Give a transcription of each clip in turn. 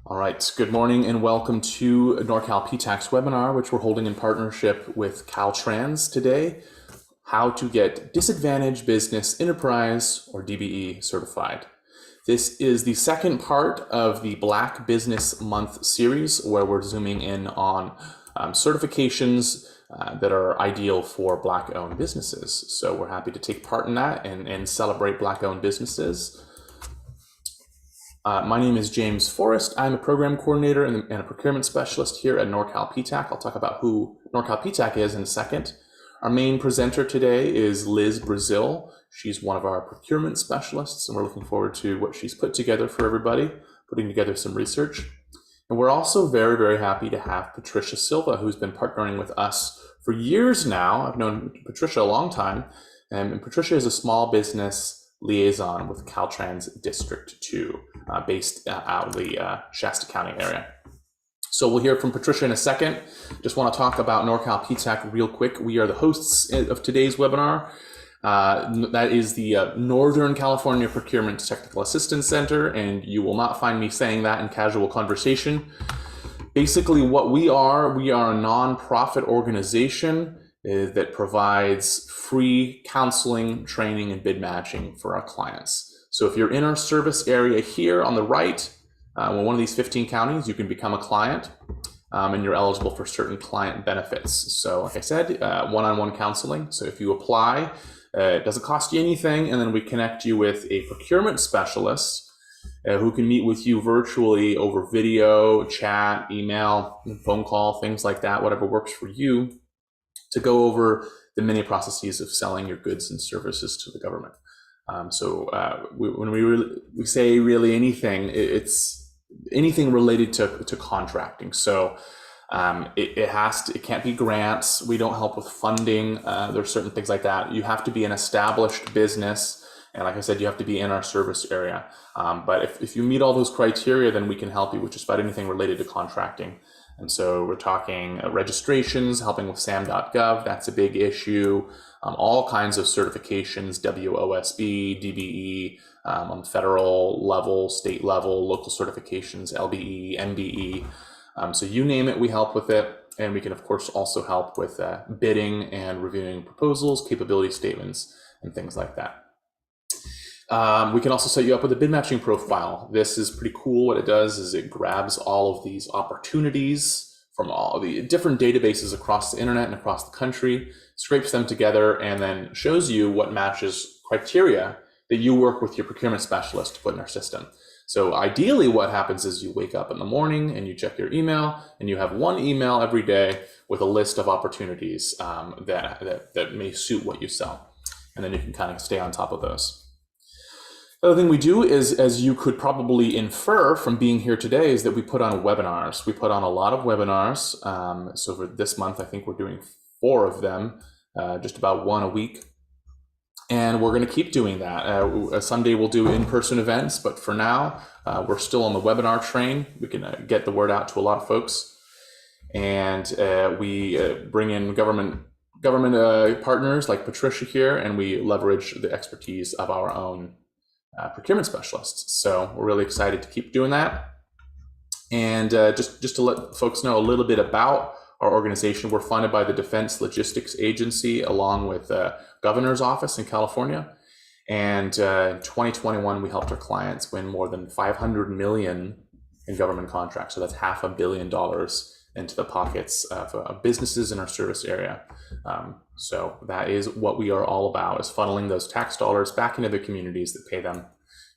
All right, good morning and welcome to Norcal PTAC's webinar, which we're holding in partnership with Caltrans today, how to get Disadvantaged Business Enterprise or DBE certified. This is the second part of the Black Business Month series where we're zooming in on certifications that are ideal for Black-owned businesses. So we're happy to take part in that and celebrate Black-owned businesses. My name is James Forrest. I'm a program coordinator and a procurement specialist here at Norcal PTAC. I'll talk about who Norcal PTAC is in a second. Our main presenter today is Liz Brazil. She's one of our procurement specialists, and we're looking forward to what she's put together for everybody, putting together some research. And we're also very, very happy to have Patricia Silva, who's been partnering with us for years now. I've known Patricia a long time, and Patricia is a small business liaison with Caltrans District 2, based out of the Shasta County area. So we'll hear from Patricia in a second. Just want to talk about Norcal PTAC real quick. We are the hosts of today's webinar. That is the Northern California Procurement Technical Assistance Center, and you will not find me saying that in casual conversation. Basically what we are a nonprofit organization that provides free counseling, training, and bid matching for our clients. So if you're in our service area here on the right, in one of these 15 counties, you can become a client and you're eligible for certain client benefits. So like I said, one-on-one counseling. So if you apply, it doesn't cost you anything, and then we connect you with a procurement specialist who can meet with you virtually over video, chat, email, phone call, things like that, whatever works for you, to go over the many processes of selling your goods and services to the government. When we say really anything, it's anything related to contracting. So it can't be grants. We don't help with funding. There's certain things like that. You have to be an established business. And like I said, you have to be in our service area. But if you meet all those criteria, then we can help you with just about anything related to contracting. And so we're talking registrations, helping with SAM.gov, that's a big issue. All kinds of certifications, WOSB, DBE, on the federal level, state level, local certifications, LBE, MBE. So you name it, we help with it. And we can, of course, also help with bidding and reviewing proposals, capability statements, and things like that. We can also set you up with a bid matching profile. This is pretty cool. What it does is it grabs all of these opportunities from all the different databases across the internet and across the country, scrapes them together, and then shows you what matches criteria that you work with your procurement specialist to put in our system. So ideally what happens is you wake up in the morning and you check your email, and you have one email every day with a list of opportunities that may suit what you sell. And then you can kind of stay on top of those. The other thing we do is, as you could probably infer from being here today, is that we put on webinars. We put on a lot of webinars. So for this month, I think we're doing 4 of them, just about 1 a week. And we're going to keep doing that. Someday we'll do in-person events, but for now, we're still on the webinar train. We can get the word out to a lot of folks. And we bring in government partners like Patricia here, and we leverage the expertise of our own procurement specialists. So we're really excited to keep doing that. And just to let folks know a little bit about our organization, we're funded by the Defense Logistics Agency along with the Governor's Office in California. And in 2021, we helped our clients win more than $500 million in government contracts. So that's $500 million into the pockets of businesses in our service area. So that is what we are all about, is funneling those tax dollars back into the communities that pay them.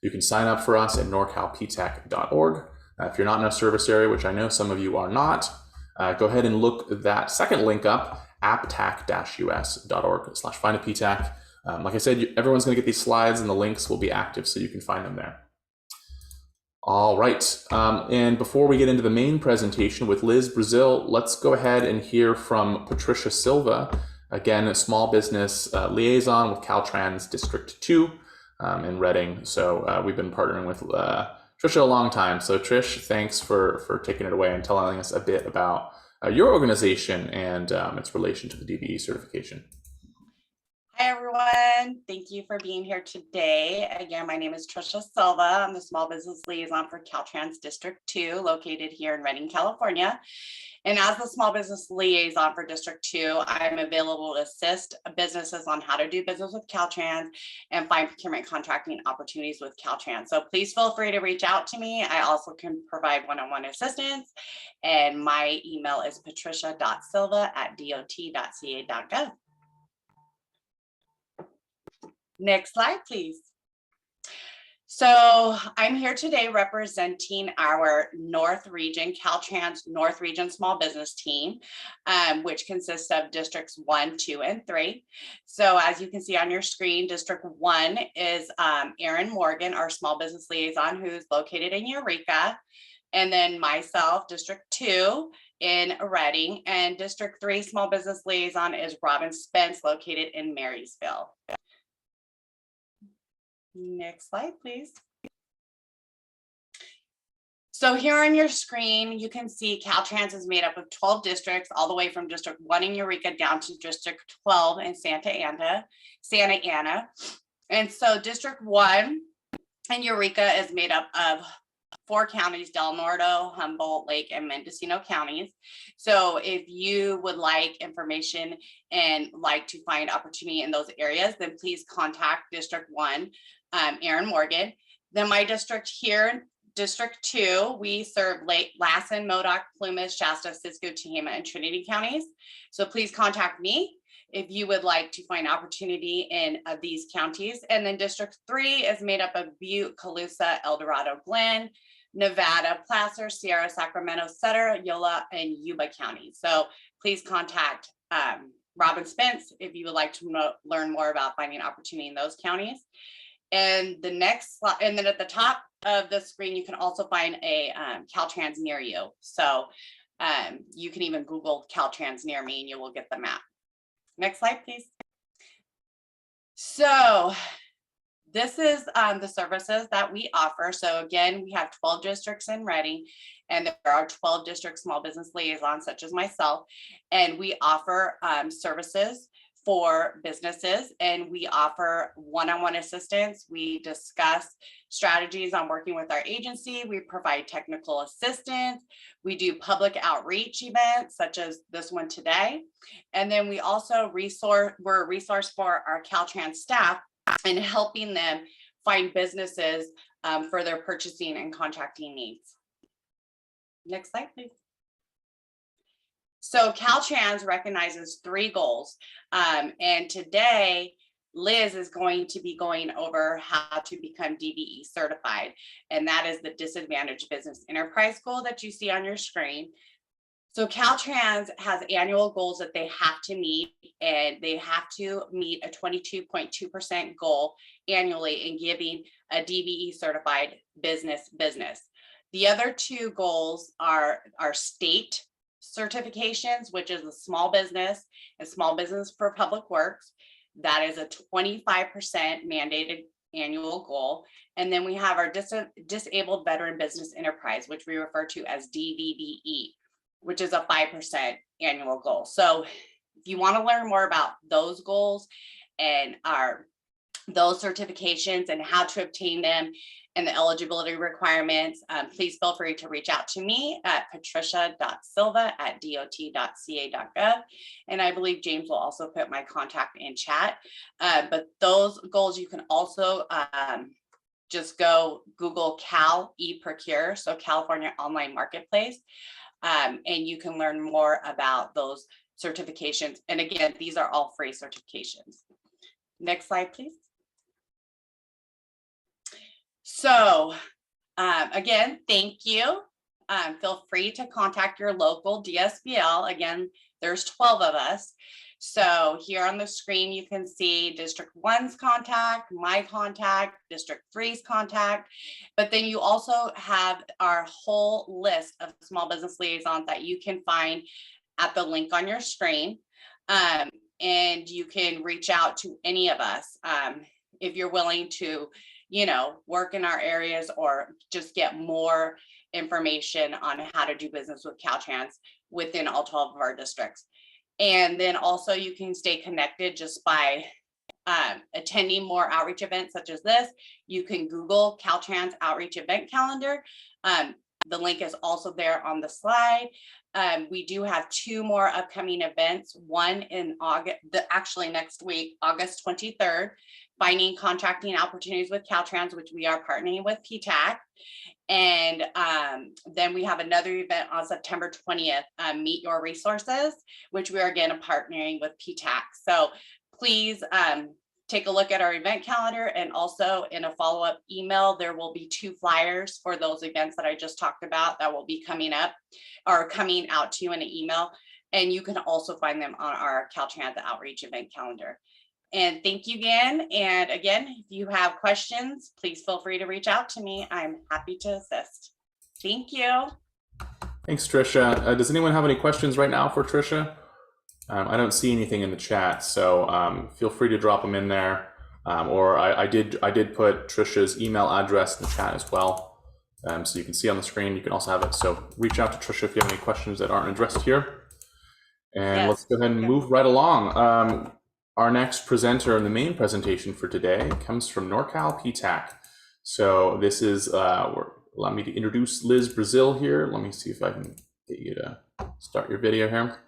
You can sign up for us at norcalptac.org. If you're not in a service area, which I know some of you are not, go ahead and look that second link up, aptac-us.org/findaptac. Like I said, everyone's going to get these slides, and the links will be active so you can find them there. All right, and before we get into the main presentation with Liz Brazil, let's go ahead and hear from Patricia Silva, again, a small business liaison with Caltrans District 2 in Redding. So we've been partnering with Trisha a long time. So Trish, thanks for taking it away and telling us a bit about your organization and its relation to the DBE certification. Hi, everyone. Thank you for being here today. Again, my name is Trisha Silva. I'm the Small Business Liaison for Caltrans District 2, located here in Redding, California. And as the Small Business Liaison for District 2, I'm available to assist businesses on how to do business with Caltrans and find procurement contracting opportunities with Caltrans. So please feel free to reach out to me. I also can provide one-on-one assistance. And my email is patricia.silva@dot.ca.gov. Next slide, please. So I'm here today representing our North Region, Caltrans North Region Small Business Team, which consists of Districts 1, 2, and 3. So as you can see on your screen, District 1 is Erin Morgan, our Small Business Liaison, who's located in Eureka. And then myself, District 2 in Redding, and District 3 Small Business Liaison is Robin Spence, located in Marysville. Next slide, please. So here on your screen, you can see Caltrans is made up of 12 districts, all the way from District 1 in Eureka down to District 12 in Santa Ana. And so District 1 in Eureka is made up of 4 counties: Del Norte, Humboldt, Lake, and Mendocino counties. So if you would like information and like to find opportunity in those areas, then please contact District 1, Erin Morgan. Then my district here, District 2, we serve Lake Lassen, Modoc, Plumas, Shasta, Cisco, Tehama, and Trinity counties. So please contact me if you would like to find opportunity in these counties. And then District 3 is made up of Butte, Colusa, El Dorado, Glen, Nevada, Placer, Sierra, Sacramento, Sutter, Yola, and Yuba counties. So please contact Robin Spence if you would like to learn more about finding opportunity in those counties. And the next slide, and then at the top of the screen, you can also find a Caltrans near you. So you can even Google Caltrans near me and you will get the map. Next slide, please. So this is the services that we offer. So again, we have 12 districts in Redding, and there are 12 district small business liaisons such as myself, and we offer services for businesses, and we offer one-on-one assistance. We discuss strategies on working with our agency. We provide technical assistance. We do public outreach events such as this one today. And then we also we're a resource for our Caltrans staff and helping them find businesses for their purchasing and contracting needs. Next slide, please. So Caltrans recognizes 3 goals. And today, Liz is going to be going over how to become DBE certified. And that is the Disadvantaged Business Enterprise goal that you see on your screen. So Caltrans has annual goals that they have to meet, and they have to meet a 22.2% goal annually in giving a DBE certified business. The other 2 goals are our state certifications, which is a small business and small business for public works. That is a 25% mandated annual goal. And then we have our disabled veteran business enterprise, which we refer to as DVBE, which is a 5% annual goal. So if you want to learn more about those goals and those certifications and how to obtain them and the eligibility requirements, please feel free to reach out to me at patricia.silva@dot.ca.gov. And I believe James will also put my contact in chat. But those goals, you can also just go Google Cal eProcure, so California Online Marketplace, and you can learn more about those certifications. And again, these are all free certifications. Next slide, please. So again, thank you. Feel free to contact your local DSBL. Again, there's 12 of us. So here on the screen, you can see District 1's contact, my contact, District 3's contact, but then you also have our whole list of small business liaisons that you can find at the link on your screen. And you can reach out to any of us if you're willing to, work in our areas or just get more information on how to do business with Caltrans within all 12 of our districts. And then also you can stay connected just by attending more outreach events such as this, you can Google Caltrans outreach event calendar. The link is also there on the slide. We do have 2 more upcoming events, one in August, actually next week, August 23rd, finding contracting opportunities with Caltrans, which we are partnering with PTAC. And then we have another event on September 20th, Meet Your Resources, which we are again partnering with PTAC. So please take a look at our event calendar, and also in a follow-up email, there will be 2 flyers for those events that I just talked about that will be coming up or coming out to you in an email. And you can also find them on our Caltrans outreach event calendar. And thank you again. And again, if you have questions, please feel free to reach out to me. I'm happy to assist. Thank you. Thanks, Trisha. Does anyone have any questions right now for Trisha? I don't see anything in the chat, so feel free to drop them in there. Or I did put Trisha's email address in the chat as well, so you can see on the screen. You can also have it. So reach out to Trisha if you have any questions that aren't addressed here. And let's go ahead and move right along. Our next presenter in the main presentation for today comes from Norcal PTAC. So this is, allow me to introduce Liz Brazil here. Let me see if I can get you to start your video here.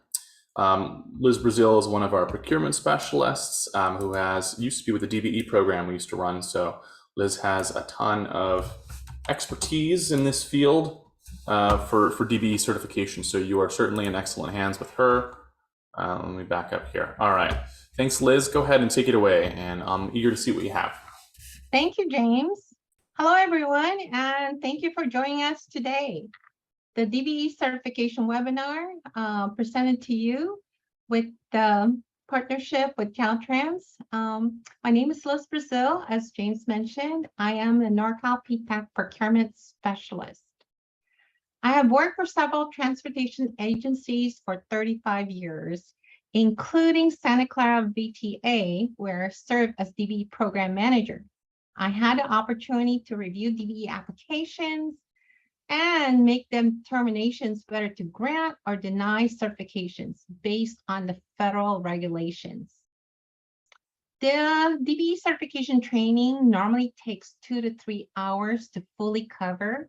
Liz Brazil is one of our procurement specialists who used to be with the DBE program we used to run. So Liz has a ton of expertise in this field for DBE certification. So you are certainly in excellent hands with her. Let me back up here. All right. Thanks, Liz. Go ahead and take it away, and I'm eager to see what you have. Thank you, James. Hello, everyone, and thank you for joining us today. The DBE certification webinar presented to you with the partnership with Caltrans. My name is Liz Brazil. As James mentioned, I am a Norcal PTAC procurement specialist. I have worked for several transportation agencies for 35 years, including Santa Clara VTA, where I served as DBE program manager. I had the opportunity to review DBE applications and make determinations whether to grant or deny certifications based on the federal regulations. The DBE certification training normally takes 2 to 3 hours to fully cover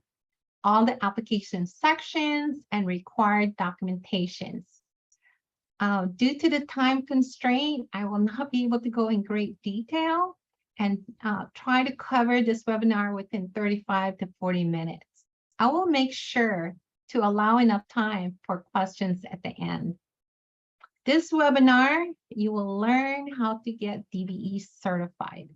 all the application sections and required documentations. Due to the time constraint, I will not be able to go in great detail and try to cover this webinar within 35 to 40 minutes. I will make sure to allow enough time for questions at the end. This webinar, you will learn how to get DBE certified.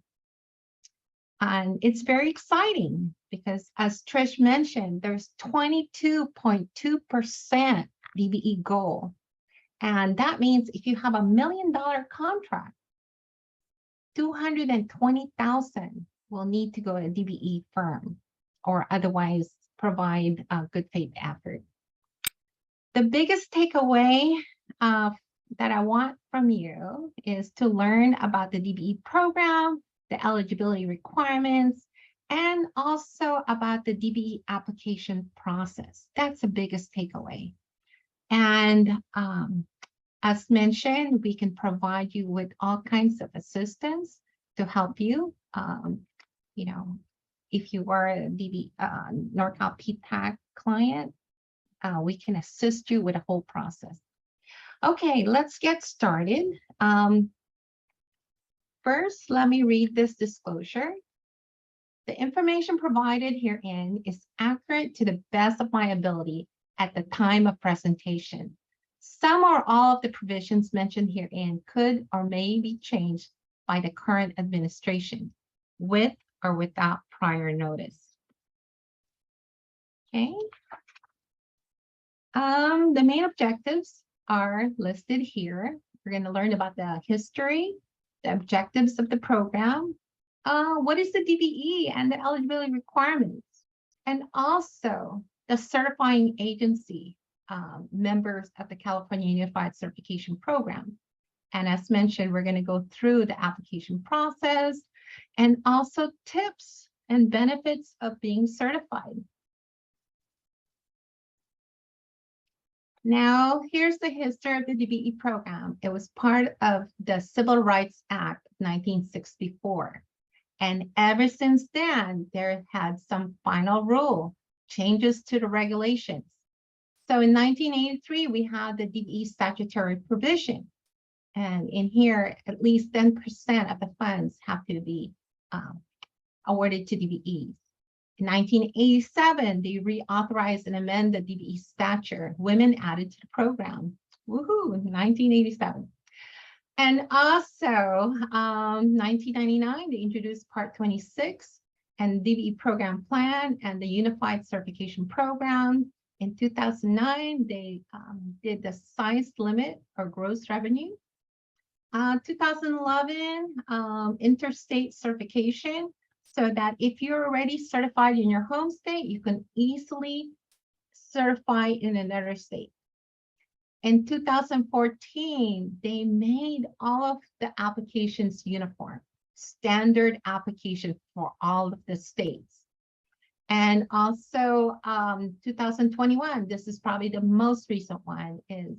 And it's very exciting because, as Trish mentioned, there's 22.2% DBE goal. And that means if you have $1 million contract, 220,000 will need to go to a DBE firm or otherwise provide a good faith effort. The biggest takeaway that I want from you is to learn about the DBE program, the eligibility requirements, and also about the DBE application process. That's the biggest takeaway. And as mentioned, we can provide you with all kinds of assistance to help you. You know, if you are a DBE Norcal PTAC client, we can assist you with the whole process. Okay, let's get started. First, let me read this disclosure. The information provided herein is accurate to the best of my ability at the time of presentation. Some or all of the provisions mentioned herein could or may be changed by the current administration, with or without prior notice. Okay. The main objectives are listed here. We're going to learn about the history, the objectives of the program, what is the DBE and the eligibility requirements, and also the certifying agency members of the California Unified Certification Program. And as mentioned, we're going to go through the application process and also tips and benefits of being certified. Now, here's the history of the DBE program. It was part of the Civil Rights Act of 1964. And ever since then, there had some final rule changes to the regulations. So in 1983, we had the DBE statutory provision. And in here, at least 10% of the funds have to be awarded to DBEs. In 1987, they reauthorized and amended the DBE statute. Women added to the program. Woohoo, 1987. And also, 1999, they introduced Part 26 and DBE program plan and the Unified Certification Program. In 2009, they did the size limit or gross revenue. 2011, interstate certification, so that if you're already certified in your home state, you can easily certify in another state. In 2014, they made all of the applications uniform, standard application for all of the states. And also 2021, this is probably the most recent one, is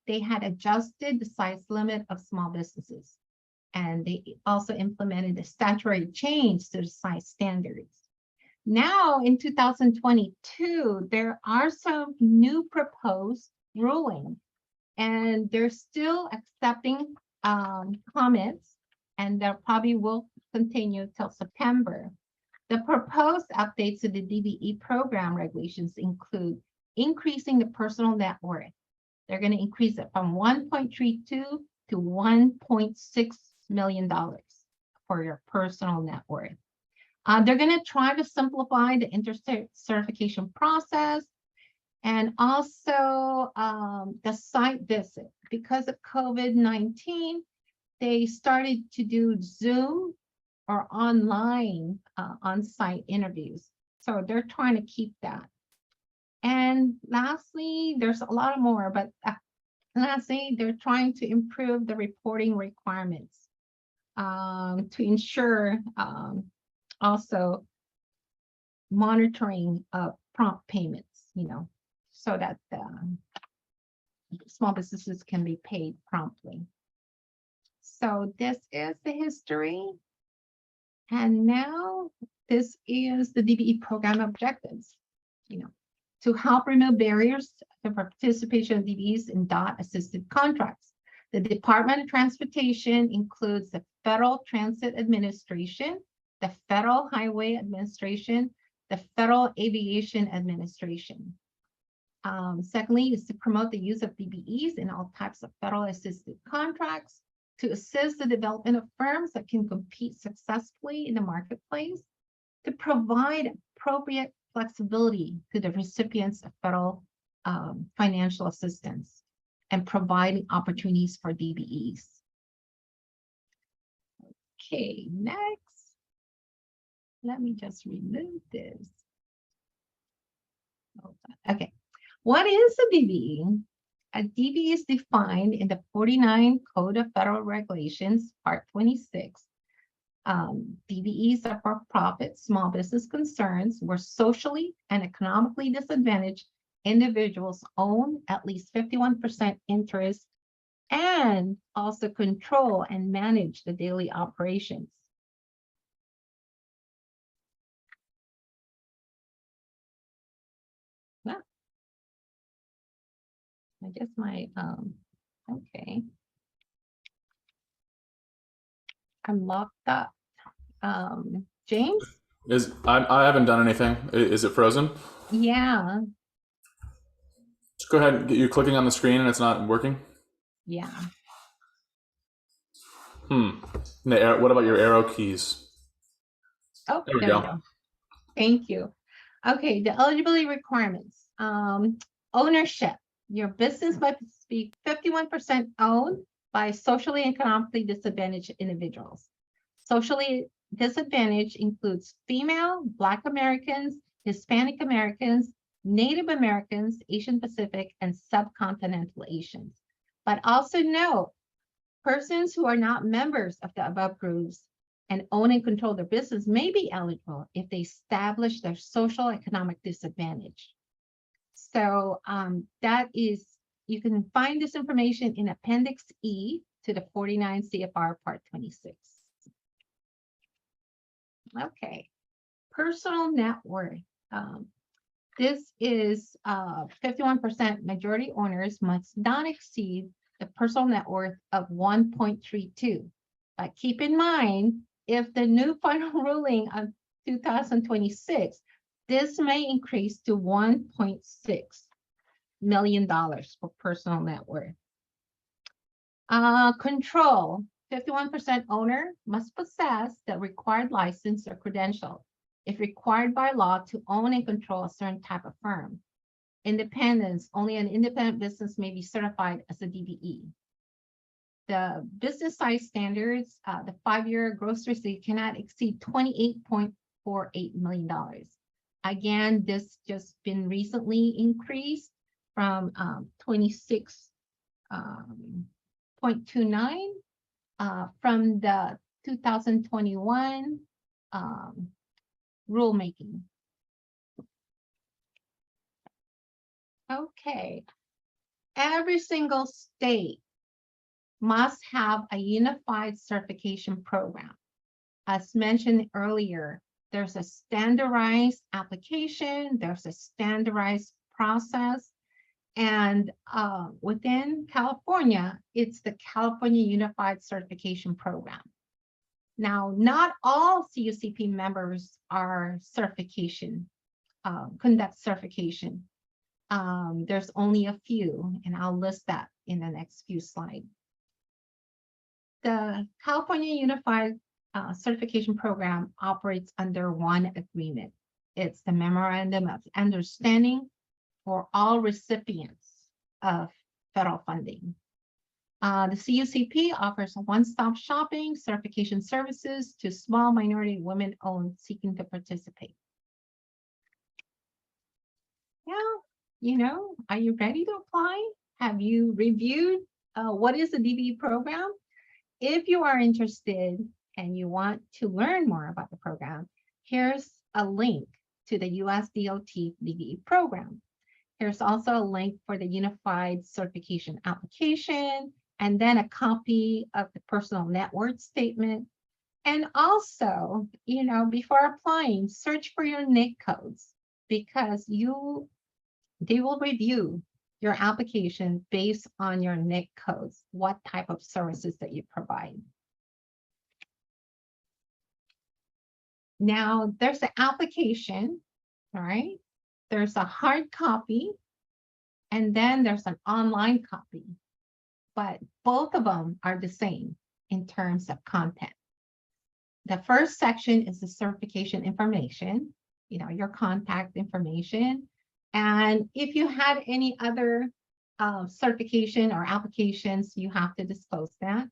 they had adjusted the size limit of small businesses. And they also implemented a statutory change to the size standards. Now in 2022, there are some new proposed rulings, and they're still accepting comments, and they probably will continue till September. The proposed updates to the DBE program regulations include increasing the personal net worth. They're going to increase it from 1.32 to $1.6 million for your personal net worth. They're going to try to simplify the interstate certification process, and also the site visit. Because of COVID-19, they started to do Zoom or online on-site interviews. So they're trying to keep that. And lastly, there's a lot more, but lastly, they're trying to improve the reporting requirements to ensure also monitoring of prompt payments, so that small businesses can be paid promptly. So this is the history. And now this is the DBE program objectives, to help remove barriers to participation of DBEs in DOT assisted contracts. The Department of Transportation includes the Federal Transit Administration, the Federal Highway Administration, the Federal Aviation Administration. Secondly, is to promote the use of DBEs in all types of federal assisted contracts, to assist the development of firms that can compete successfully in the marketplace, to provide appropriate flexibility to the recipients of federal financial assistance, and providing opportunities for DBEs. Okay, next. Let me just remove this. Okay, what is a DBE? A DBE is defined in the 49 Code of Federal Regulations, Part 26. DBEs are for-profit small business concerns where socially and economically disadvantaged individuals own at least 51% interest and also control and manage the daily operations. Yeah. I guess my, okay. I'm locked up. James? I haven't done anything. Is it frozen? Yeah. Just go ahead. You're clicking on the screen and it's not working? Yeah. What about your arrow keys? Oh, there we go. Thank you. Okay, the eligibility requirements. Ownership. Your business must be 51% owned by socially and economically disadvantaged individuals. Socially disadvantaged includes female, Black Americans, Hispanic Americans, Native Americans, Asian Pacific, and subcontinental Asians. But also note, persons who are not members of the above groups and own and control their business may be eligible if they establish their social economic disadvantage. So that is, you can find this information in Appendix E to the 49 CFR Part 26. Okay, personal net worth. This is 51% majority owners must not exceed the personal net worth of 1.32. But keep in mind, if the new final ruling of 2026, this may increase to $1.6 million for personal net worth. Control, 51% owner must possess the required license or credential if required by law to own and control a certain type of firm. Independence, only an independent business may be certified as a DBE. The business size standards, the 5-year gross receipt cannot exceed $28.48 million. Again, this just been recently increased from 26.29 from the 2021 rulemaking. Okay, every single state must have a unified certification program. As mentioned earlier, there's a standardized application, there's a standardized process, and within California, it's the California Unified Certification Program. Now, not all CUCP members are certification, conduct certification. There's only a few, and I'll list that in the next few slides. The California Unified Certification Program operates under one agreement. It's the Memorandum of Understanding for all recipients of federal funding. The CUCP offers one-stop shopping certification services to small minority women-owned seeking to participate. Now, are you ready to apply? Have you reviewed what is the DBE program? If you are interested and you want to learn more about the program, here's a link to the US DOT DBE program. Here's also a link for the Unified Certification Application, and then a copy of the personal net worth statement. And also, before applying, search for your NAICS codes, because they will review your application based on your NAICS codes, what type of services that you provide. Now, there's an application, all right? There's a hard copy, and then there's an online copy, but both of them are the same in terms of content. The first section is the certification information, your contact information. And if you had any other certification or applications, you have to disclose that.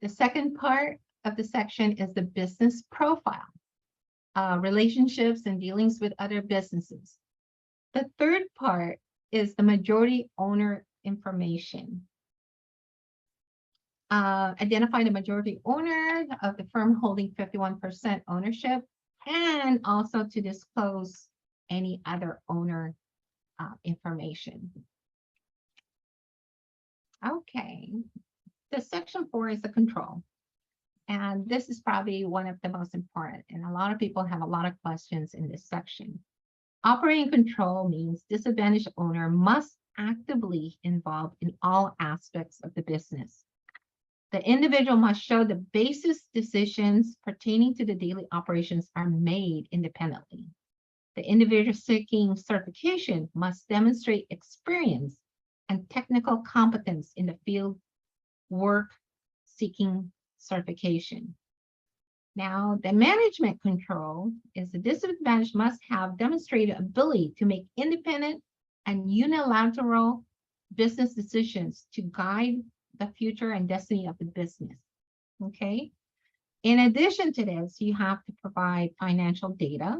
The second part of the section is the business profile, relationships and dealings with other businesses. The third part is the majority owner information. Identify the majority owner of the firm holding 51% ownership, and also to disclose any other owner information. Okay, the section 4 is the control. And this is probably one of the most important, and a lot of people have a lot of questions in this section. Operating control means disadvantaged owner must actively involve in all aspects of the business. The individual must show the basis decisions pertaining to the daily operations are made independently. The individual seeking certification must demonstrate experience and technical competence in the field work seeking certification. Now, the management control is the disadvantaged must have demonstrated ability to make independent and unilateral business decisions to guide the future and destiny of the business. Okay. In addition to this, you have to provide financial data.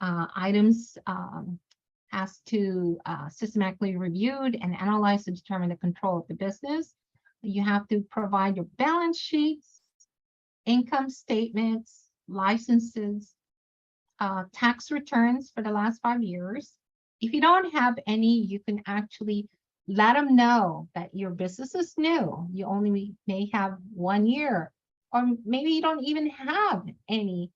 Items has to systematically reviewed and analyzed to determine the control of the business. You have to provide your balance sheets, income statements, licenses, tax returns for the last 5 years, If you don't have any, you can actually let them know that your business is new. You only may have 1 year, or maybe you don't even have any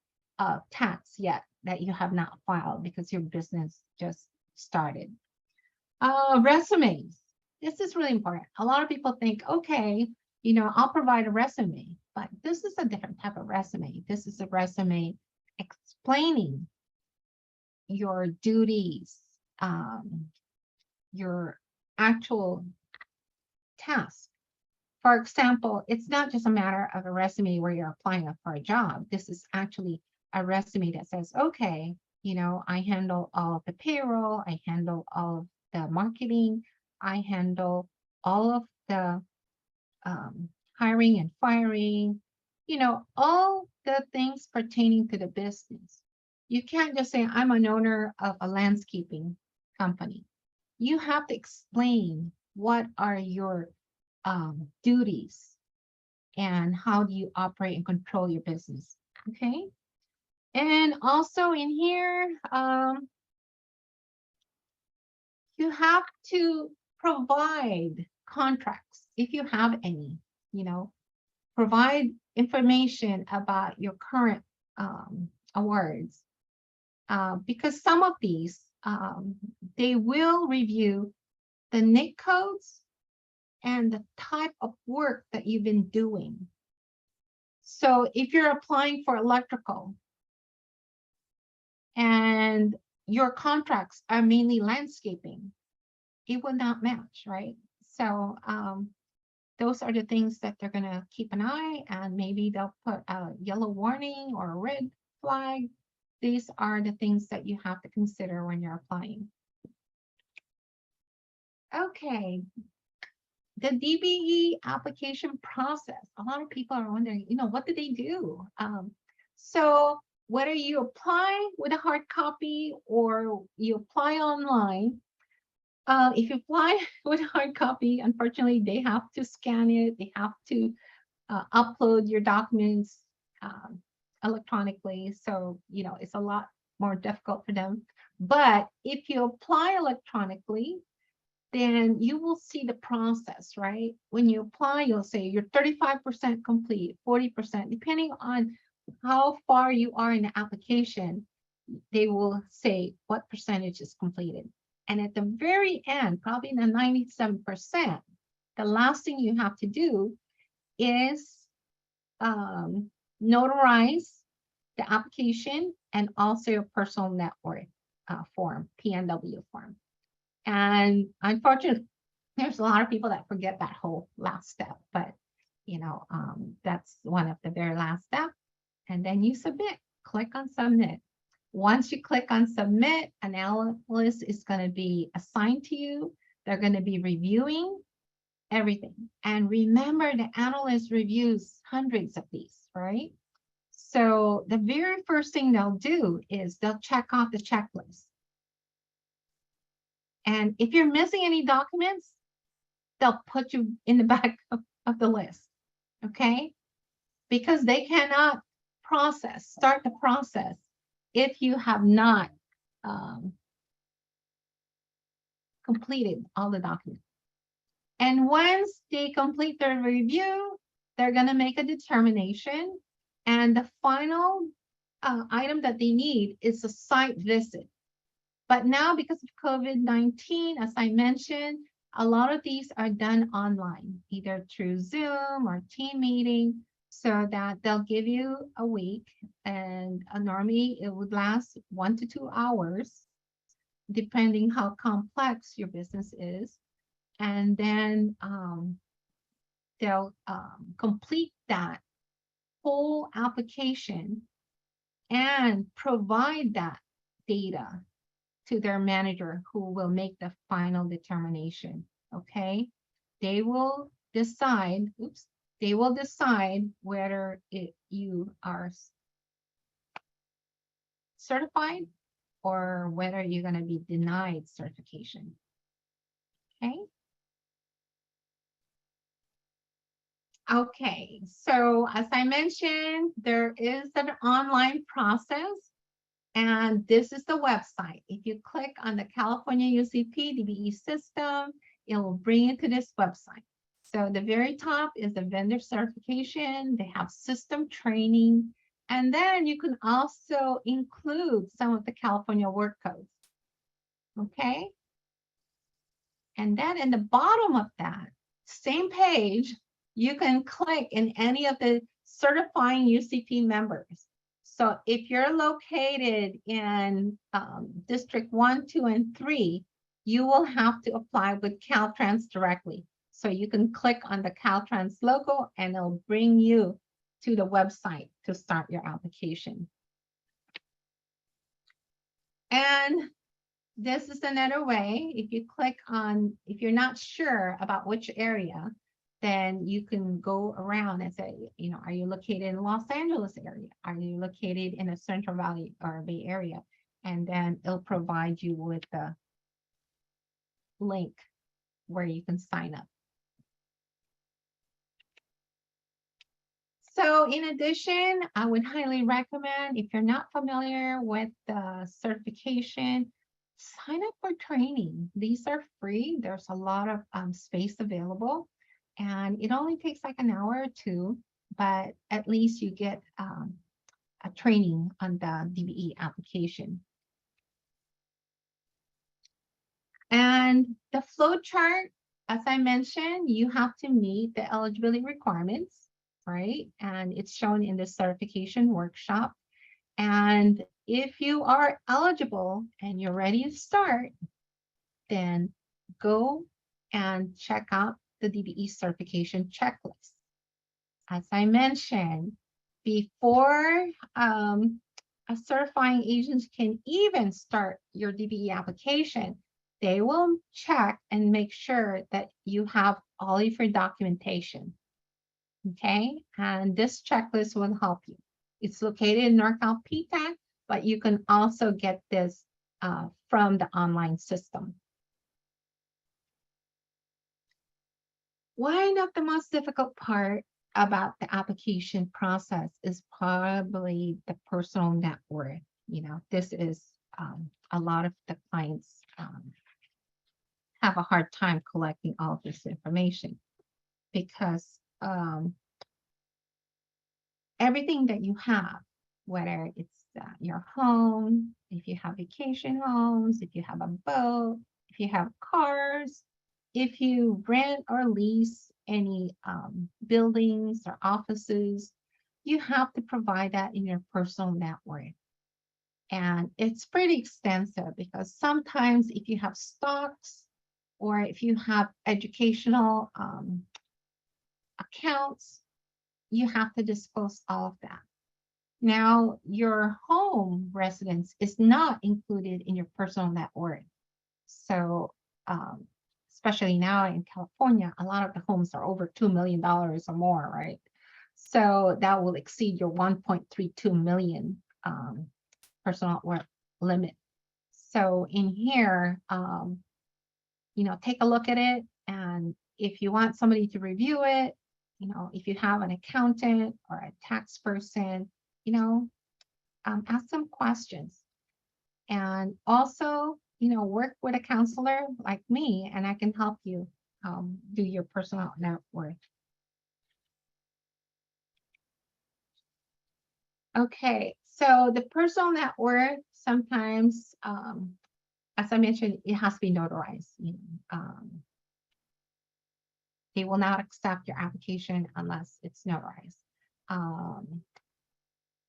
tax yet that you have not filed because your business just started. Resumes. This is really important. A lot of people think, okay, you know, I'll provide a resume, but this is a different type of resume. This is a resume explaining your duties, your actual task. For example, it's not just a matter of a resume where you're applying for a job. This is actually a resume that says, okay, you know, I handle all of the payroll, I handle all of the marketing, I handle all of the hiring and firing, you know, all the things pertaining to the business. You can't just say, I'm an owner of a landscaping company. You have to explain what are your duties and how do you operate and control your business, okay? And also in here, you have to provide contracts if you have any, you know, provide information about your current awards, because some of these, they will review the NIC codes and the type of work that you've been doing. So if you're applying for electrical and your contracts are mainly landscaping, it will not match, right? So those are the things that they're gonna keep an eye, and maybe they'll put a yellow warning or a red flag. These are the things that you have to consider when you're applying. Okay, the DBE application process. A lot of people are wondering, you know, what do they do? So whether you apply with a hard copy or you apply online, if you apply with a hard copy, unfortunately, they have to scan it. They have to upload your documents electronically. So, you know, it's a lot more difficult for them. But if you apply electronically, then you will see the process, right? When you apply, you'll say you're 35% complete, 40%, depending on how far you are in the application, they will say what percentage is completed. And at the very end, probably in the 97%, the last thing you have to do is notarize the application and also your personal net worth form, PNW form. And unfortunately, there's a lot of people that forget that whole last step, but you know, that's one of the very last steps. And then you submit, click on submit. Once you click on submit, an analyst is going to be assigned to you. They're going to be reviewing everything. And remember, the analyst reviews hundreds of these, right? So the very first thing they'll do is they'll check off the checklist. And if you're missing any documents, they'll put you in the back of the list, okay? Because they cannot start the process if you have not completed all the documents. And once they complete their review, they're going to make a determination. And the final item that they need is a site visit. But now, because of COVID-19, as I mentioned, a lot of these are done online, either through Zoom or team meeting, so that they'll give you a week, and normally it would last 1 to 2 hours, depending how complex your business is. And then they'll complete that whole application and provide that data to their manager, who will make the final determination, okay? They will decide, they will decide whether you are certified or whether you're going to be denied certification, okay? Okay, so as I mentioned, there is an online process, And this is the website. If you click on the California UCP DBE system, it will bring you to this website. So the very top is the vendor certification. They have system training. And then you can also include some of the California work codes. Okay. And then in the bottom of that same page, you can click in any of the certifying UCP members. So if you're located in District 1, 2, and 3, you will have to apply with Caltrans directly. So you can click on the Caltrans logo and it'll bring you to the website to start your application. And this is another way. If you click on, if you're not sure about which area, then you can go around and say, you know, are you located in Los Angeles area? Are you located in a Central Valley or Bay Area? And then it'll provide you with the link where you can sign up. So in addition, I would highly recommend, if you're not familiar with the certification, sign up for training. These are free. There's a lot of space available. And it only takes like an hour or two, but at least you get a training on the DBE application. And the flow chart, as I mentioned, you have to meet the eligibility requirements, right? And it's shown in the certification workshop. And if you are eligible and you're ready to start, then go and check out the DBE certification checklist. As I mentioned, before a certifying agent can even start your DBE application, they will check and make sure that you have all of your documentation. Okay, and this checklist will help you. It's located in Norcal PTAC, but you can also get this from the online system. One of the most difficult part about the application process is probably the personal net worth. You know, this is a lot of the clients have a hard time collecting all of this information because everything that you have, whether it's your home, if you have vacation homes, if you have a boat, if you have cars, if you rent or lease any buildings or offices, you have to provide that in your personal net worth. And it's pretty extensive because sometimes if you have stocks or if you have educational accounts, you have to disclose all of that. Now, your home residence is not included in your personal net worth. So, especially now in California, a lot of the homes are over $2 million or more, right? So that will exceed your 1.32 million personal net worth limit. So in here, you know, take a look at it. And if you want somebody to review it, you know, if you have an accountant or a tax person, you know, ask some questions. And also, you know, work with a counselor like me, and I can help you do your personal net worth. Okay, so the personal net worth, sometimes, as I mentioned, it has to be notarized. You know, they will not accept your application unless it's notarized.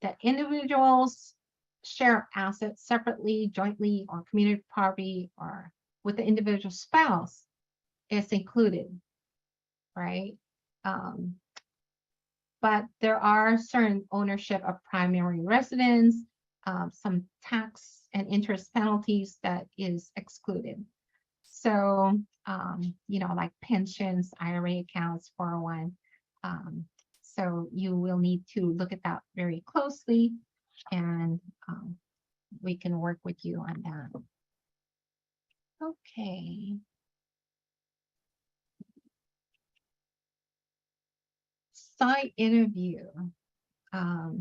The individuals share assets separately, jointly, or community property, or with the individual spouse is included, right? But there are certain ownership of primary residence, some tax and interest penalties that is excluded. So, you know, like pensions, IRA accounts, 401. So you will need to look at that very closely, and we can work with you on that. Okay. Site interview. A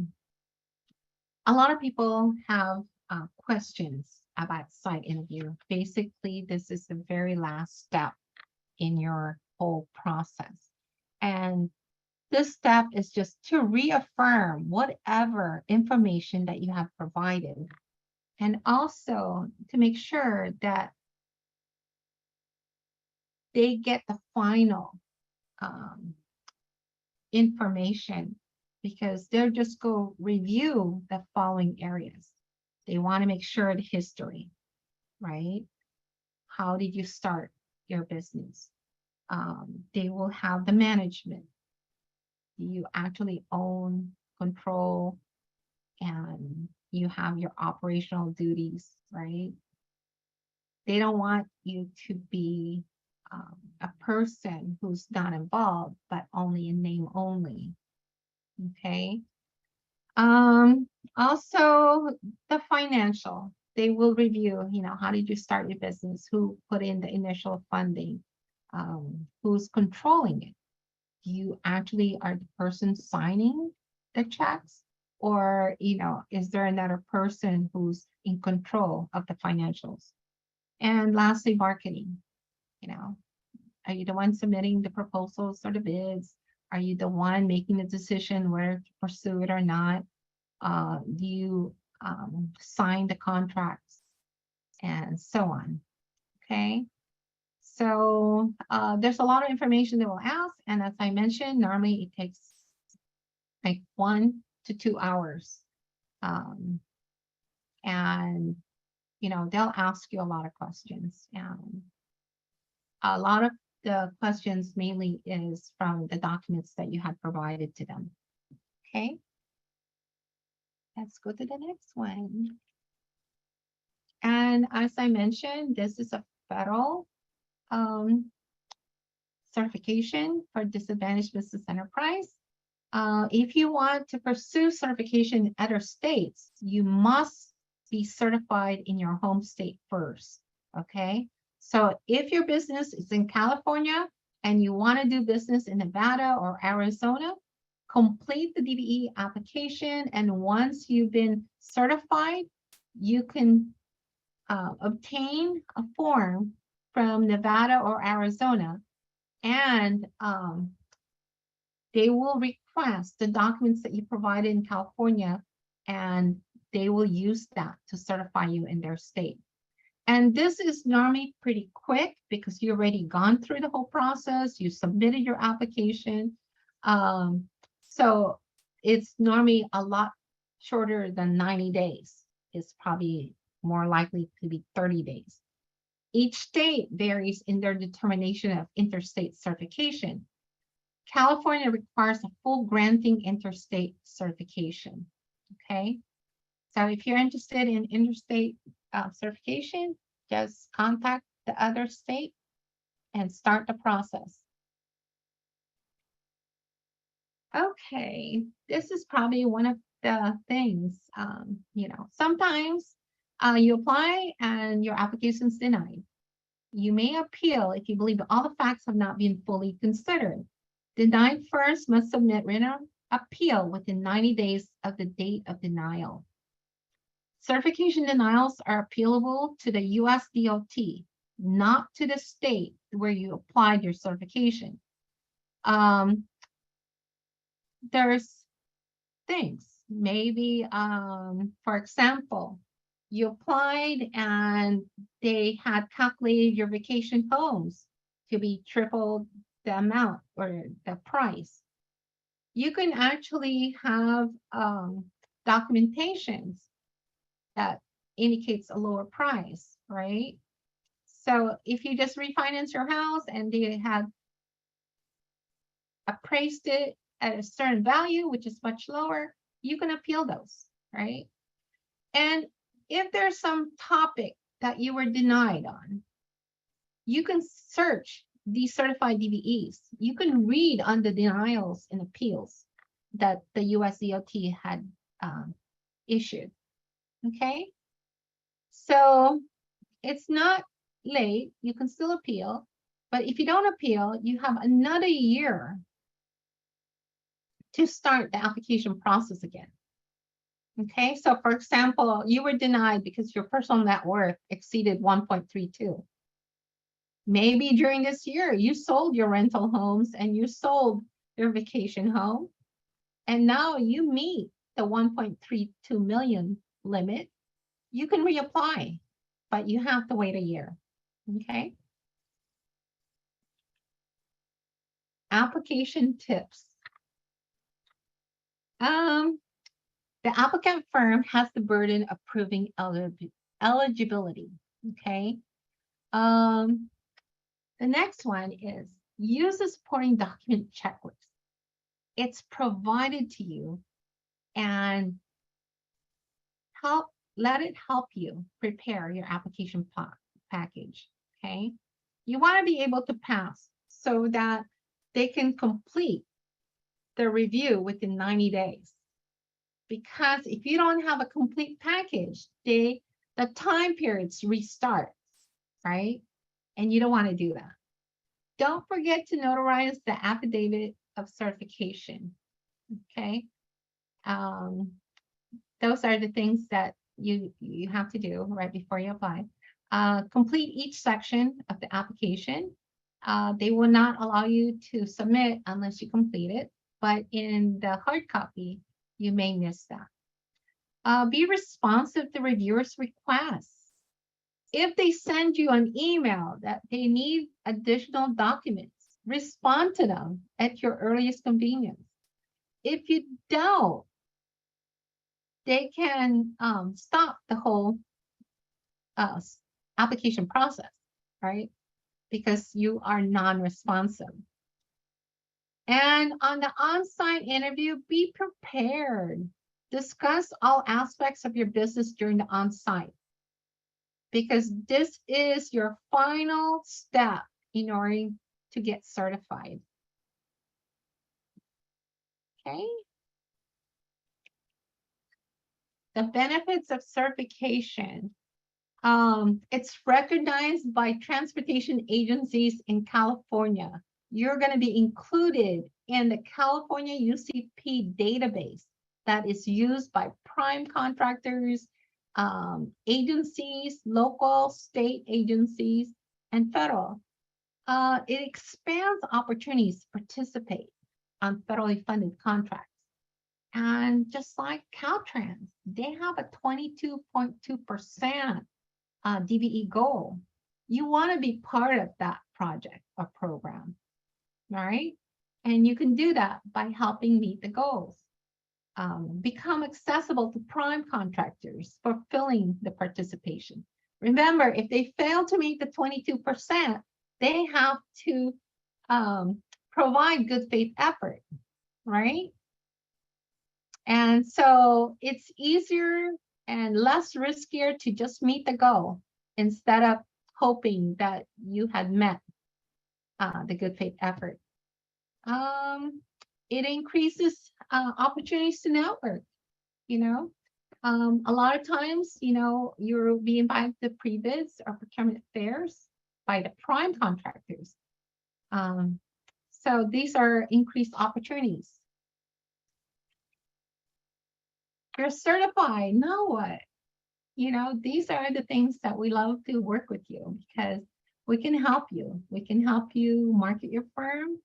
lot of people have questions about site interview. Basically, this is the very last step in your whole process. And this step is just to reaffirm whatever information that you have provided, and also to make sure that they get the final information, because they'll just go review the following areas. They want to make sure the history, right? How did you start your business? They will have the management. Do you actually own, control, and you have your operational duties, right? They don't want you to be a person who's not involved, but only in name only. Okay. Also the financial, they will review, how did you start your business? Who put in the initial funding? Who's controlling it? You actually are the person signing the checks, or is there another person who's in control of the financials? And lastly, marketing. Are you the one submitting the proposals or the bids? Are you the one making the decision whether to pursue it or not? Do you sign the contracts, and so on? Okay. So there's a lot of information they will ask, and as I mentioned, normally it takes like 1 to 2 hours, and they'll ask you a lot of questions, and a lot of the questions mainly is from the documents that you had provided to them. Okay, let's go to the next one. And as I mentioned, this is a federal certification for disadvantaged business enterprise. If you want to pursue certification in other states, you must be certified in your home state first. Okay, so if your business is in California and you want to do business in Nevada or Arizona, complete the DBE application, and once you've been certified, you can obtain a form from Nevada or Arizona, and they will request the documents that you provided in California, and they will use that to certify you in their state. And this is normally pretty quick because you already gone through the whole process, you submitted your application. So it's normally a lot shorter than 90 days. It's probably more likely to be 30 days. Each state varies in their determination of interstate certification. California requires a full granting interstate certification. Okay, so if you're interested in interstate certification, just contact the other state and start the process. Okay, this is probably one of the things, sometimes you apply and your application is denied. You may appeal if you believe all the facts have not been fully considered. Denied first must submit written appeal within 90 days of the date of denial. Certification denials are appealable to the US DOT, not to the state where you applied your certification. There's things, maybe, for example, you applied and they had calculated your vacation homes to be triple the amount or the price. You can actually have documentations that indicates a lower price, right? So if you just refinance your house and they had appraised it at a certain value, which is much lower, you can appeal those, right? And if there's some topic that you were denied on, you can search these certified DBEs. You can read on the denials and appeals that the US DOT had issued. Okay, so it's not late, you can still appeal, but if you don't appeal, you have another year to start the application process again. Okay, so for example, you were denied because your personal net worth exceeded 1.32. Maybe during this year, you sold your rental homes and you sold your vacation home, and now you meet the 1.32 million limit. You can reapply, but you have to wait a year. Okay. Application tips. The applicant firm has the burden of proving eligibility. Okay. The next one is use the supporting document checklist. It's provided to you and let it help you prepare your application package. Okay. You want to be able to pass so that they can complete the review within 90 days. Because if you don't have a complete package, the time periods restart, right? And you don't want to do that. Don't forget to notarize the affidavit of certification. Okay. Those are the things that you have to do right before you apply. Complete each section of the application. They will not allow you to submit unless you complete it, but in the hard copy, you may miss that. Be responsive to reviewers' requests. If they send you an email that they need additional documents, respond to them at your earliest convenience. If you don't, they can stop the whole application process, right? Because you are non-responsive. And on the on-site interview, be prepared. Discuss all aspects of your business during the on-site, because this is your final step in order to get certified. Okay. The benefits of certification. It's recognized by transportation agencies in California. You're going to be included in the California UCP database that is used by prime contractors, agencies, local, state agencies, and federal. It expands opportunities to participate on federally funded contracts. And just like Caltrans, they have a 22.2% DBE goal. You want to be part of that project or program, all right? And you can do that by helping meet the goals. Become accessible to prime contractors, fulfilling the participation. Remember, if they fail to meet the 22%, they have to provide good faith effort, right? And so it's easier and less riskier to just meet the goal instead of hoping that you had met the good faith effort. It increases opportunities to network, you know. A lot of times, you know, you'll be invited to pre-bids or procurement fairs by the prime contractors. So these are increased opportunities. You're certified, now what? You know, these are the things that we love to work with you, because we can help you. We can help you market your firm.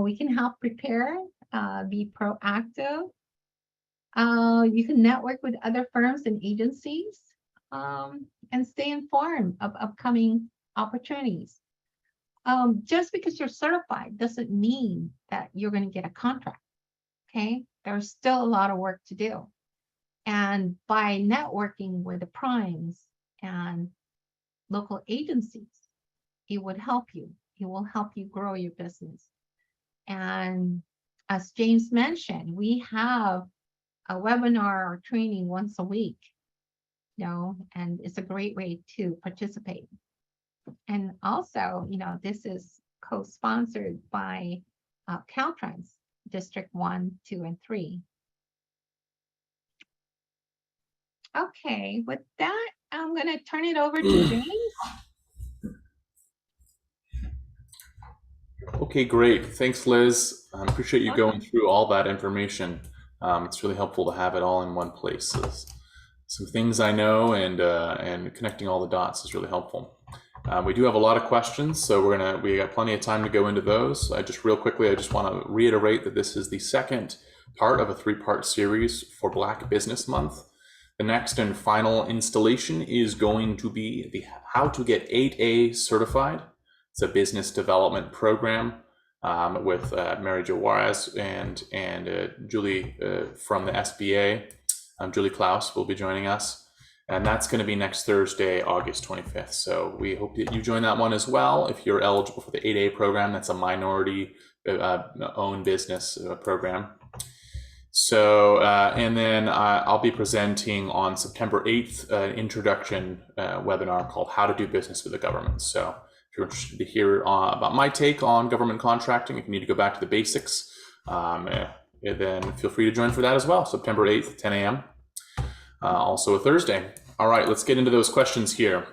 We can help prepare, be proactive. You can network with other firms and agencies, and stay informed of upcoming opportunities. Just because you're certified doesn't mean that you're going to get a contract, okay? There's still a lot of work to do. And by networking with the primes and local agencies, it would help you. It will help you grow your business. And as James mentioned, we have a webinar or training once a week, you know, and it's a great way to participate. And also, you know, this is co-sponsored by Caltrans, District 1, 2, and 3. Okay, with that, I'm going to turn it over to James. Okay, great. Thanks, Liz. I appreciate you going through all that information. It's really helpful to have it all in one place. So some things I know, and connecting all the dots is really helpful. We do have a lot of questions, so we got plenty of time to go into those. Just real quickly, I just want to reiterate that this is the second part of a 3-part series for Black Business Month. The next and final installation is going to be the How to Get 8A Certified. It's a business development program with Mary Jo Juarez and Julie from the SBA. Julie Klaus will be joining us, and that's going to be next Thursday, August 25th. So we hope that you join that one as well. If you're eligible for the 8A program, that's a minority owned business program. So, and then I'll be presenting on September 8th, an introduction webinar called How to Do Business with the Government. So if you're interested to hear about my take on government contracting, if you need to go back to the basics, then feel free to join for that as well. September 8th, 10 a.m. Also a Thursday. All right, let's get into those questions here.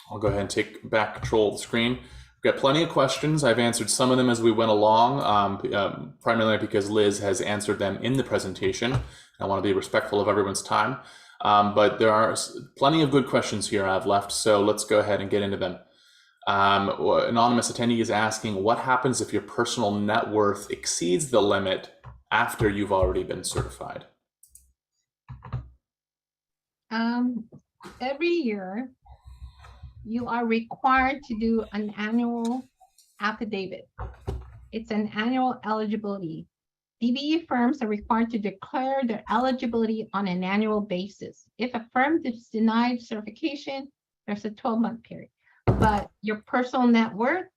I'll go ahead and take back control of the screen. We've got plenty of questions. I've answered some of them as we went along, primarily because Liz has answered them in the presentation. I want to be respectful of everyone's time, but there are plenty of good questions here I've left, so let's go ahead and get into them. Anonymous attendee is asking, what happens if your personal net worth exceeds the limit after you've already been certified? Every year, you are required to do an annual affidavit. It's an annual eligibility. DBE firms are required to declare their eligibility on an annual basis. If a firm is denied certification, there's a 12-month period. But your personal net worth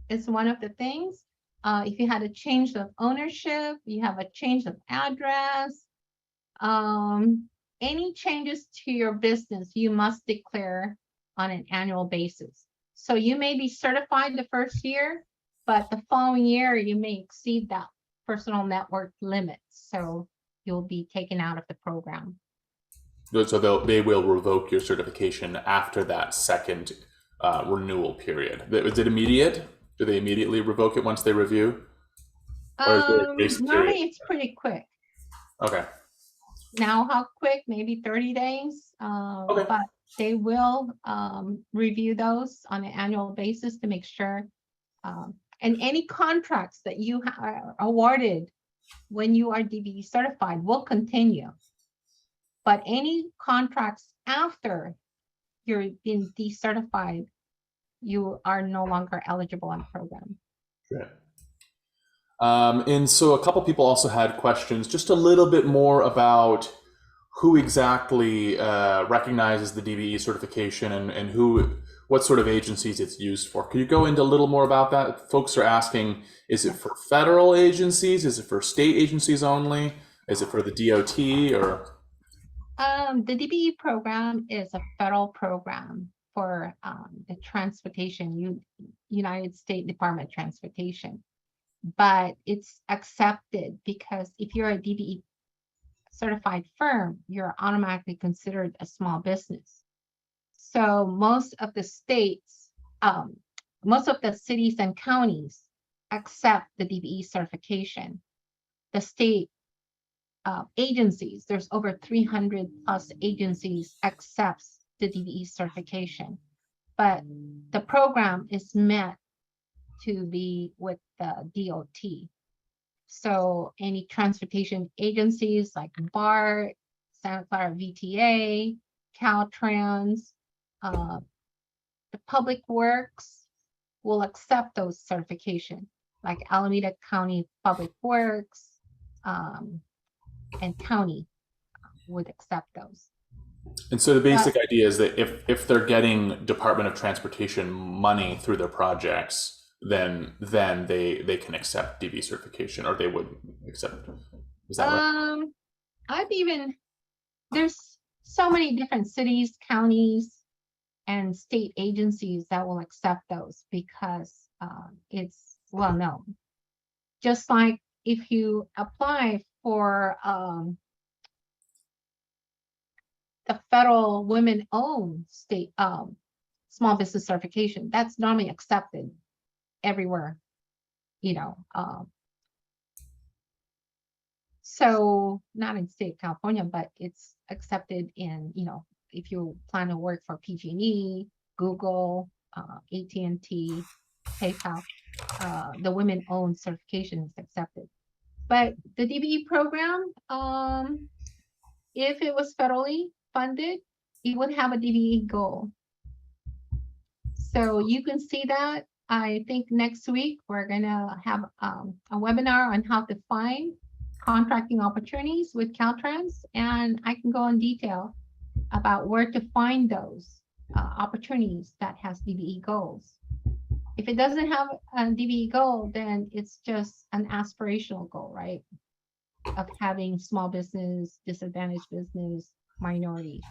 is one of the things. If you had a change of ownership, you have a change of address, any changes to your business, you must declare on an annual basis. So you may be certified the first year, but the following year you may exceed that personal net worth limit. So you'll be taken out of the program. So they will revoke your certification after that second renewal period. Is it immediate? Do they immediately revoke it once they review? Or is there a grace period? Normally it's pretty quick. Okay. Now, how quick? Maybe 30 days. Okay. But they will review those on an annual basis to make sure. And any contracts that you are awarded when you are DBE certified will continue. But any contracts after you're been decertified, you are no longer eligible on the program. Great. And so a couple people also had questions, just a little bit more about who exactly recognizes the DBE certification and what sort of agencies it's used for. Could you go into a little more about that? Folks are asking, is it for federal agencies? Is it for state agencies only? Is it for the DOT or? The DBE program is a federal program for the transportation, United States Department of Transportation. But it's accepted because if you're a DBE certified firm, you're automatically considered a small business. So most of the states, most of the cities and counties accept the DBE certification. The state agencies, there's over 300 plus agencies accepts the DBE certification. But the program is meant to be with the DOT. So any transportation agencies like BART, Santa Clara VTA, Caltrans, the Public Works will accept those certifications, like Alameda County Public Works and county would accept those. And so the basic idea is that if they're getting Department of Transportation money through their projects, then they can accept DB certification, or they would accept. Is that right? There's so many different cities, counties, and state agencies that will accept those because it's well known. Just like if you apply for the federal women-owned state small business certification, that's normally accepted everywhere, So not in the state of California, but it's accepted in, if you plan to work for PG&E, Google, AT&T, PayPal, the women-owned certification is accepted. But the DBE program, if it was federally funded, it would have a DBE goal. So you can see that. I think next week we're gonna have a webinar on how to find contracting opportunities with Caltrans, and I can go in detail about where to find those opportunities that has DBE goals. If it doesn't have a DBE goal, then it's just an aspirational goal, right? Of having small business, disadvantaged business, minorities.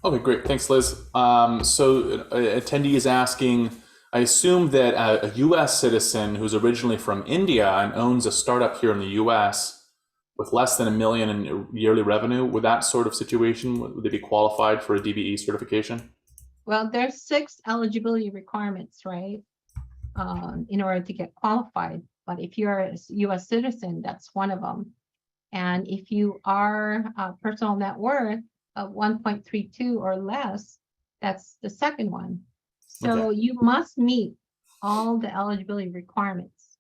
Okay, great. Thanks, Liz. So an attendee is asking, I assume that a US citizen who's originally from India and owns a startup here in the US with less than $1 million in yearly revenue, with that sort of situation, would they be qualified for a DBE certification? Well, there's 6 eligibility requirements, right? In order to get qualified. But if you're a US citizen, that's one of them. And if you are a personal net worth of 1.32 or less, that's the second one. So you must meet all the eligibility requirements.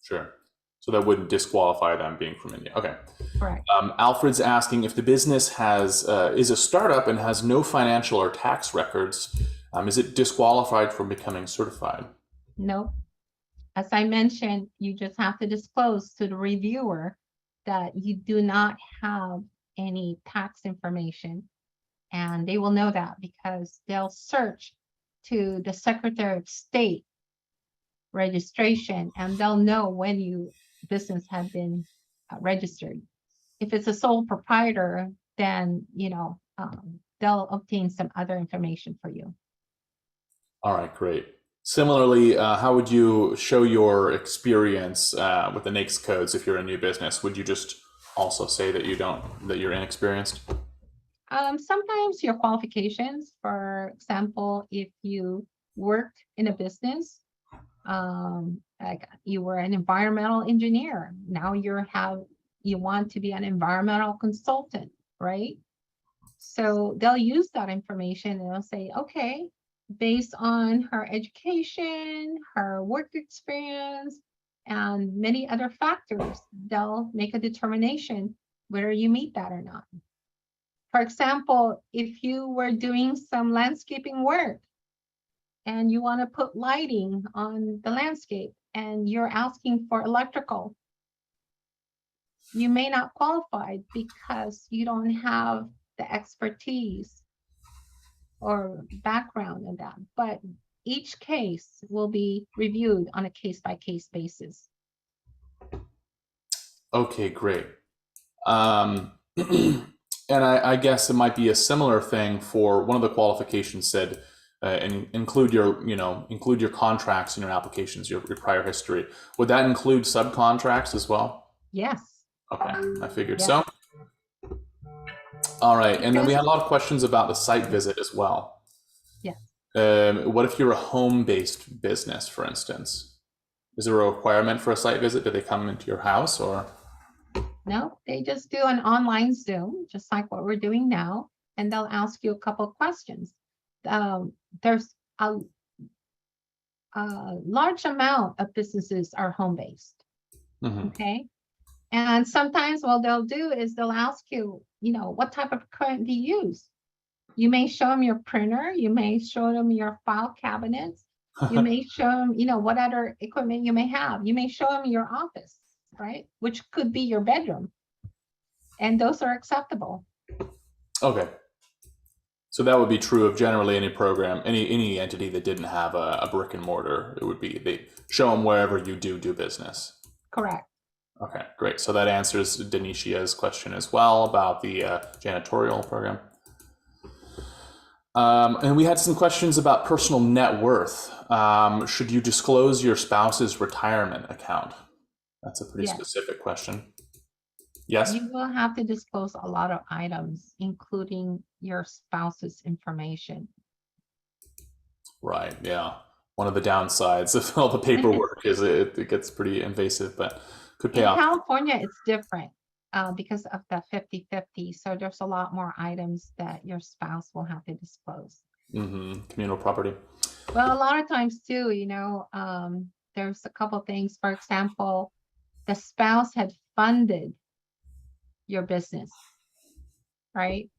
Sure. So that wouldn't disqualify them being from India. Okay. Correct. Alfred's asking if the business is a startup and has no financial or tax records, is it disqualified from becoming certified? No. As I mentioned, you just have to disclose to the reviewer that you do not have any tax information, and they will know that because they'll search to the Secretary of State registration and they'll know when your business had been registered. If it's a sole proprietor, then they'll obtain some other information for you. All right, great. Similarly, how would you show your experience with the NAICS codes if you're a new business? Would you just also say that you're inexperienced? Sometimes your qualifications, for example, if you worked in a business, like you were an environmental engineer, now you want to be an environmental consultant, right? So they'll use that information and they'll say, okay, based on her education, her work experience, and many other factors, they'll make a determination whether you meet that or not. For example, if you were doing some landscaping work and you want to put lighting on the landscape and you're asking for electrical, you may not qualify because you don't have the expertise or background in that. But each case will be reviewed on a case-by-case basis. Okay, great. And I guess it might be a similar thing for one of the qualifications said, and include your contracts in your applications, your prior history. Would that include subcontracts as well? Yes. Okay, I figured so. All right, and then we had a lot of questions about the site visit as well. Yes. What if you're a home-based business, for instance? Is there a requirement for a site visit? Do they come into your house or? No, they just do an online Zoom, just like what we're doing now, and they'll ask you a couple of questions. There's a large amount of businesses are home-based, okay? And sometimes what they'll do is they'll ask you, what type of equipment do you use? You may show them your printer, you may show them your file cabinets, you may show them, what other equipment you may have. You may show them your office, right? Which could be your bedroom. And those are acceptable. Okay. So that would be true of generally any program, any entity that didn't have a brick and mortar. It would be, they show them wherever you do business. Correct. Okay, great. So that answers Denicia's question as well about the janitorial program. And we had some questions about personal net worth. Should you disclose your spouse's retirement account? That's a pretty specific question. Yes? You will have to disclose a lot of items, including your spouse's information. Right, yeah. One of the downsides of all the paperwork is it gets pretty invasive, but could pay In off. California, it's different because of the 50-50. So there's a lot more items that your spouse will have to disclose. Communal property. Well, a lot of times too, there's a couple things. For example, the spouse had funded your business, right?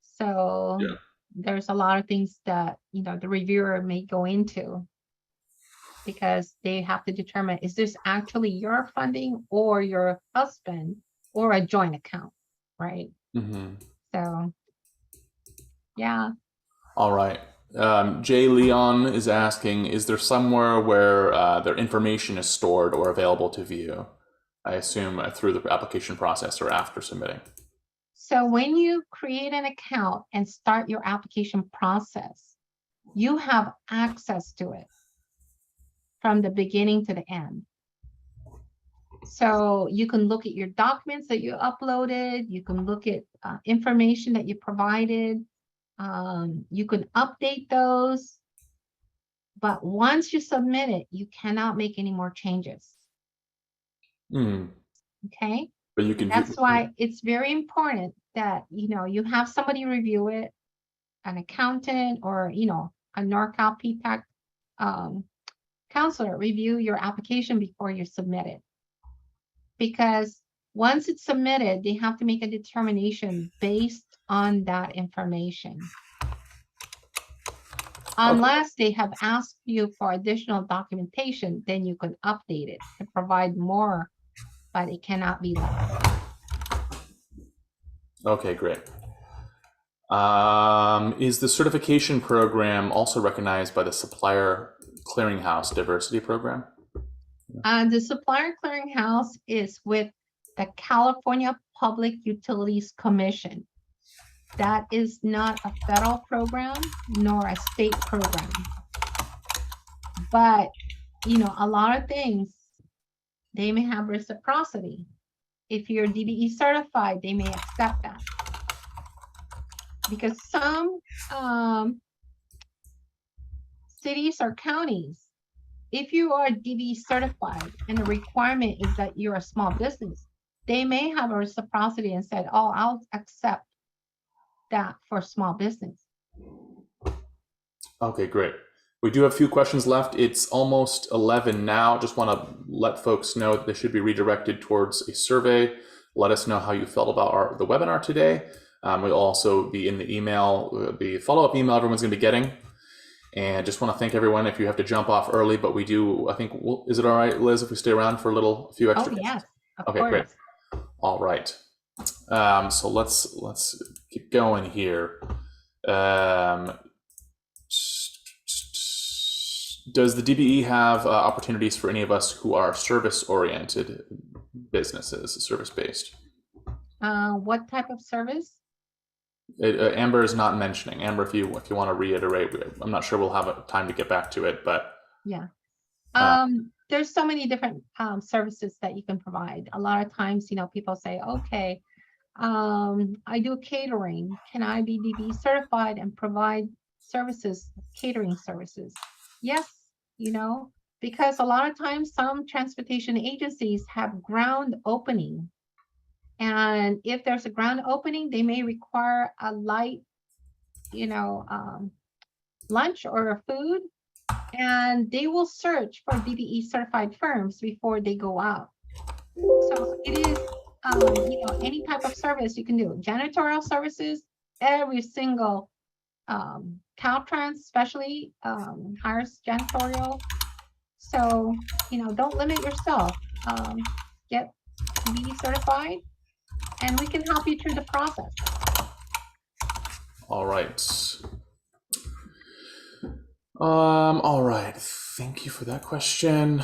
So Yeah. there's a lot of things that, the reviewer may go into because they have to determine, is this actually your funding or your husband or a joint account, right? So, yeah. All right. Jay Leon is asking, is there somewhere where their information is stored or available to view? I assume through the application process or after submitting. So when you create an account and start your application process, you have access to it from the beginning to the end. So you can look at your documents that you uploaded, you can look at information that you provided, you can update those. But once you submit it, you cannot make any more changes. Okay? But you can. That's why it's very important that, you have somebody review it, an accountant or, a Norcal PTAC counselor review your application before you submit it. Because once it's submitted, they have to make a determination based on that information. Unless they have asked you for additional documentation, then you can update it and provide more, but it cannot be less. Okay, great. Is the certification program also recognized by the Supplier Clearinghouse Diversity Program? The Supplier Clearinghouse is with the California Public Utilities Commission. That is not a federal program nor a state program. But, a lot of things, they may have reciprocity. If you're DBE certified, they may accept that. Because some cities or counties, if you are DBE certified and the requirement is that you're a small business, they may have a reciprocity and said, oh, I'll accept that for small business. Okay, great. We do have a few questions left. It's almost 11 now. Just want to let folks know that they should be redirected towards a survey. Let us know how you felt about the webinar today. We'll also be in the email, the follow-up email everyone's going to be getting. And just want to thank everyone if you have to jump off early, but we do, I think, is it all right, Liz, if we stay around for a few extra questions? Yes, of Okay, course. great. All right. So let's keep going here. Does the DBE have opportunities for any of us who are service-oriented businesses, service-based? What type of service? Amber is not mentioning. Amber, if you want to reiterate, I'm not sure we'll have time to get back to it, but yeah. There's so many different services that you can provide. A lot of times, people say, okay, I do catering. Can I be DBE certified and provide services, catering services? Yes, because a lot of times some transportation agencies have ground opening. And if there's a ground opening, they may require a light, lunch or food, and they will search for DBE certified firms before they go out. So it is, any type of service you can do. Janitorial services, every single Caltrans especially hires janitorial. So, don't limit yourself. Get DBE certified and we can help you through the process. All right. All right. Thank you for that question.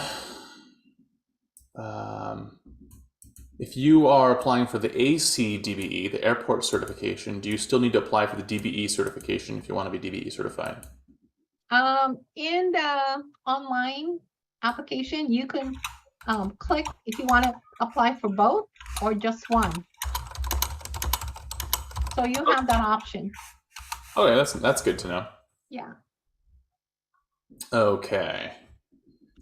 If you are applying for the AC DBE, the airport certification, do you still need to apply for the DBE certification if you want to be DBE certified? In the online application, you can click if you want to apply for both or just one. So you have that option. Okay, that's good to know. Yeah. Okay.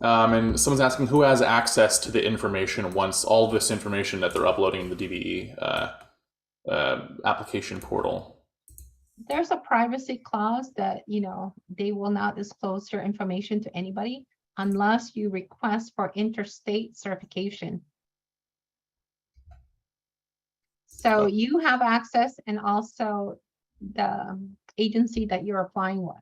And someone's asking who has access to the information once all this information that they're uploading in the DBE application portal. There's a privacy clause that, they will not disclose your information to anybody unless you request for interstate certification. So you have access, and also the agency that you're applying with.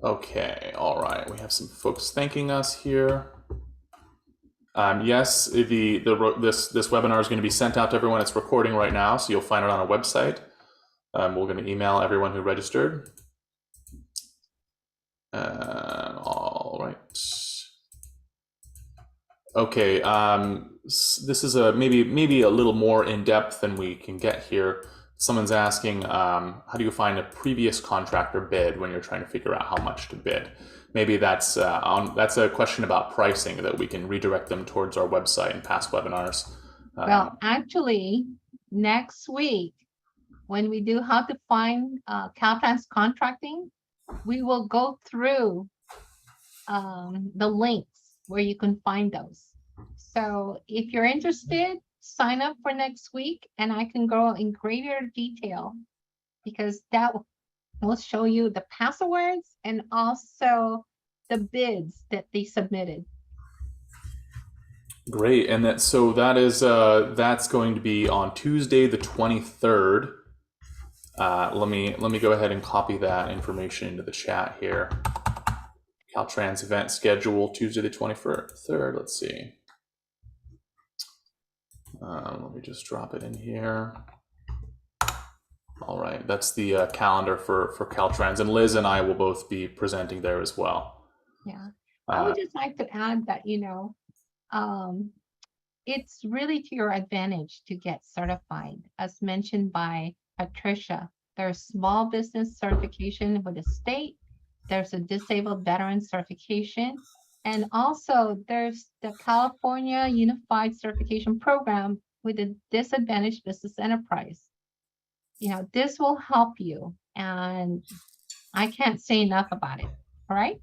Okay, all right. We have some folks thanking us here. Yes, this webinar is going to be sent out to everyone. It's recording right now, so you'll find it on our website. We're going to email everyone who registered. All right. Okay. This is maybe a little more in depth than we can get here. Someone's asking, how do you find a previous contractor bid when you're trying to figure out how much to bid? Maybe that's a question about pricing that we can redirect them towards our website and past webinars. Well, actually, next week, when we do how to find Caltrans contracting, we will go through the links where you can find those. So if you're interested, sign up for next week, and I can go in greater detail, because that will show you the passwords and also the bids that they submitted. Great, and that's going to be on Tuesday the 23rd. Let me go ahead and copy that information into the chat here. Caltrans event schedule Tuesday the 23rd. Let's see. Let me just drop it in here. All right, that's the calendar for Caltrans, and Liz and I will both be presenting there as well. Yeah, I would just like to add that, it's really to your advantage to get certified. As mentioned by Patricia, there's small business certification with the state, there's a disabled veteran certification, and also there's the California Unified Certification Program with a disadvantaged business enterprise. This will help you, and I can't say enough about it. All right.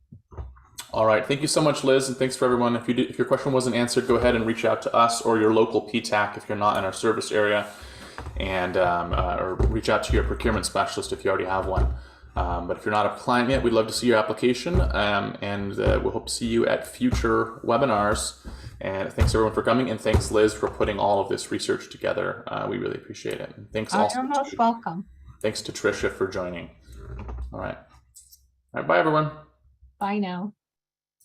All right. Thank you so much, Liz, and thanks for everyone. If your question wasn't answered, go ahead and reach out to us or your local PTAC if you're not in our service area, and or reach out to your procurement specialist if you already have one. But if you're not a client yet, we'd love to see your application, and we'll hope to see you at future webinars. And thanks everyone for coming, and thanks Liz for putting all of this research together. We really appreciate it. And thanks also. You're most welcome. Thanks to Tricia for joining. All right. Bye everyone. Bye now.